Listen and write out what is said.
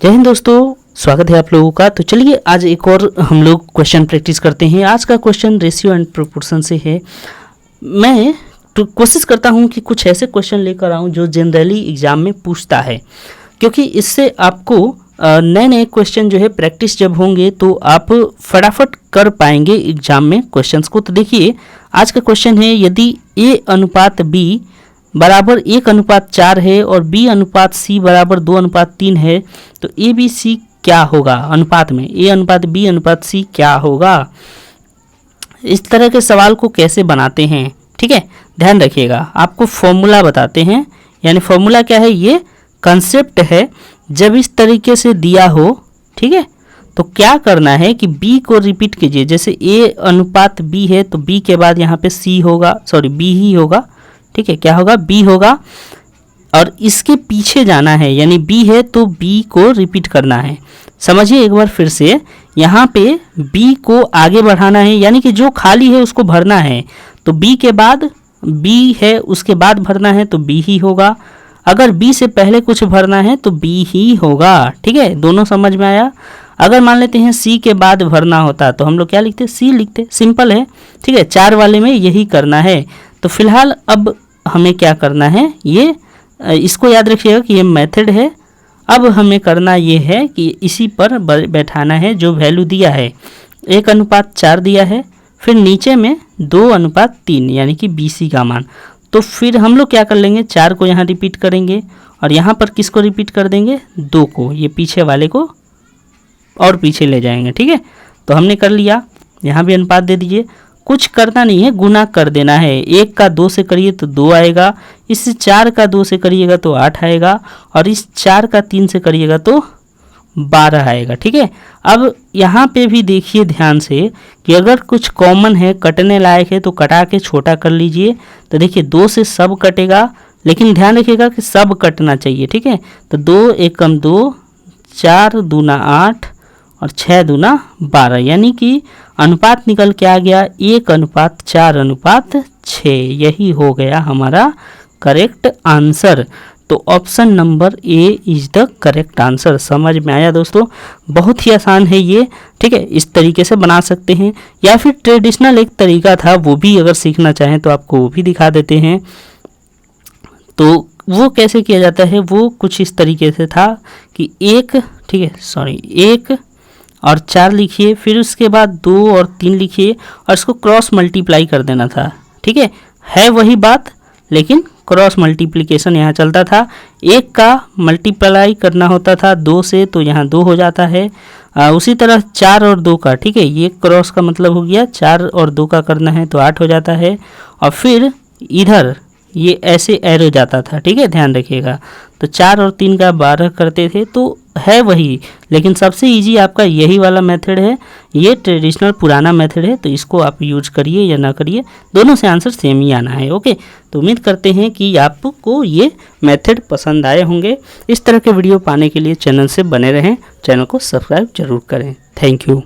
जय हिंद दोस्तों, स्वागत है आप लोगों का। तो चलिए आज एक और हम लोग क्वेश्चन प्रैक्टिस करते हैं। आज का क्वेश्चन रेशियो एंड प्रोपोर्शन से है। मैं तो कोशिश करता हूं कि कुछ ऐसे क्वेश्चन लेकर आऊं जो जनरली एग्जाम में पूछता है, क्योंकि इससे आपको नए नए क्वेश्चन जो है प्रैक्टिस जब होंगे तो आप फटाफट कर पाएंगे एग्जाम में क्वेश्चंस को। तो देखिए आज का क्वेश्चन है, यदि A/B बराबर 1:4 है और B/C बराबर 2:3 है तो ABC क्या होगा अनुपात में, A/B/C क्या होगा। इस तरह के सवाल को कैसे बनाते हैं, ठीक है, ध्यान रखिएगा। आपको फॉर्मूला बताते हैं, यानी फॉर्मूला क्या है, ये कंसेप्ट है। जब इस तरीके से दिया हो, ठीक है, तो क्या करना है कि B को रिपीट कीजिए। जैसे A/B है तो B के बाद यहाँ पे C होगा, सॉरी B ही होगा, ठीक है, क्या होगा, B होगा। और इसके पीछे जाना है, यानी B है तो B को रिपीट करना है। समझिए एक बार फिर से, यहाँ पे B को आगे बढ़ाना है, यानी कि जो खाली है उसको भरना है। तो B के बाद B है, उसके बाद भरना है तो B ही होगा। अगर B से पहले कुछ भरना है तो B ही होगा, ठीक है, दोनों समझ में आया। अगर मान लेते हैं C के बाद भरना होता तो हम लोग क्या लिखते, C लिखते, सिंपल है, ठीक है। 4 वाले में यही करना है। तो फिलहाल अब हमें क्या करना है, ये इसको याद रखिएगा कि ये मेथड है। अब हमें करना ये है कि इसी पर बैठाना है जो वैल्यू दिया है, 1:4 दिया है, फिर नीचे में 2:3 यानी कि BC का मान। तो फिर हम लोग क्या कर लेंगे, 4 को यहाँ रिपीट करेंगे और यहाँ पर किसको रिपीट कर देंगे, 2 को, ये पीछे वाले को और पीछे ले जाएंगे, ठीक है। तो हमने कर लिया, यहाँ भी अनुपात दे दीजिए। कुछ करना नहीं है, गुना कर देना है। 1 का 2 से करिए तो 2 आएगा, इस 4 का 2 से करिएगा तो 8 आएगा, और इस 4 का 3 से करिएगा तो 12 आएगा, ठीक है। अब यहाँ पे भी देखिए ध्यान से कि अगर कुछ कॉमन है, कटने लायक है, तो कटा के छोटा कर लीजिए। तो देखिए 2 से सब कटेगा, लेकिन ध्यान रखिएगा कि सब कटना चाहिए, ठीक है। तो 2 एकम 2, 4 दूना 8 और 6 दूना 12, यानी कि अनुपात निकल के आ गया 1:4:6। यही हो गया हमारा करेक्ट आंसर। तो option number A is the correct answer. समझ में आया दोस्तों, बहुत ही आसान है ये, ठीक है। इस तरीके से बना सकते हैं, या फिर ट्रेडिशनल एक तरीका था, वो भी अगर सीखना चाहें तो आपको वो भी दिखा देते हैं। तो वो कैसे किया जाता है, वो कुछ इस तरीके से था कि 1, ठीक है, सॉरी 1 और 4 लिखिए, फिर उसके बाद 2 और 3 लिखिए और इसको क्रॉस मल्टीप्लाई कर देना था, ठीक है वही बात, लेकिन क्रॉस मल्टीप्लिकेशन यहाँ चलता था। 1 का मल्टीप्लाई करना होता था 2 से, तो यहाँ 2 हो जाता है। उसी तरह 4 और 2 का, ठीक है, ये क्रॉस का मतलब हो गया 4 और 2 का करना है तो 8 हो जाता है। और फिर इधर ये ऐसे एरो जाता था, ठीक है, ध्यान रखिएगा। तो 4 और 3 का 12 करते थे, तो है वही, लेकिन सबसे इजी आपका यही वाला मेथड है। ये ट्रेडिशनल पुराना मेथड है, तो इसको आप यूज करिए या ना करिए, दोनों से आंसर सेम ही आना है, ओके। तो उम्मीद करते हैं कि आपको ये मेथड पसंद आए होंगे। इस तरह के वीडियो पाने के लिए चैनल से बने रहें, चैनल को सब्सक्राइब जरूर करें। Thank you.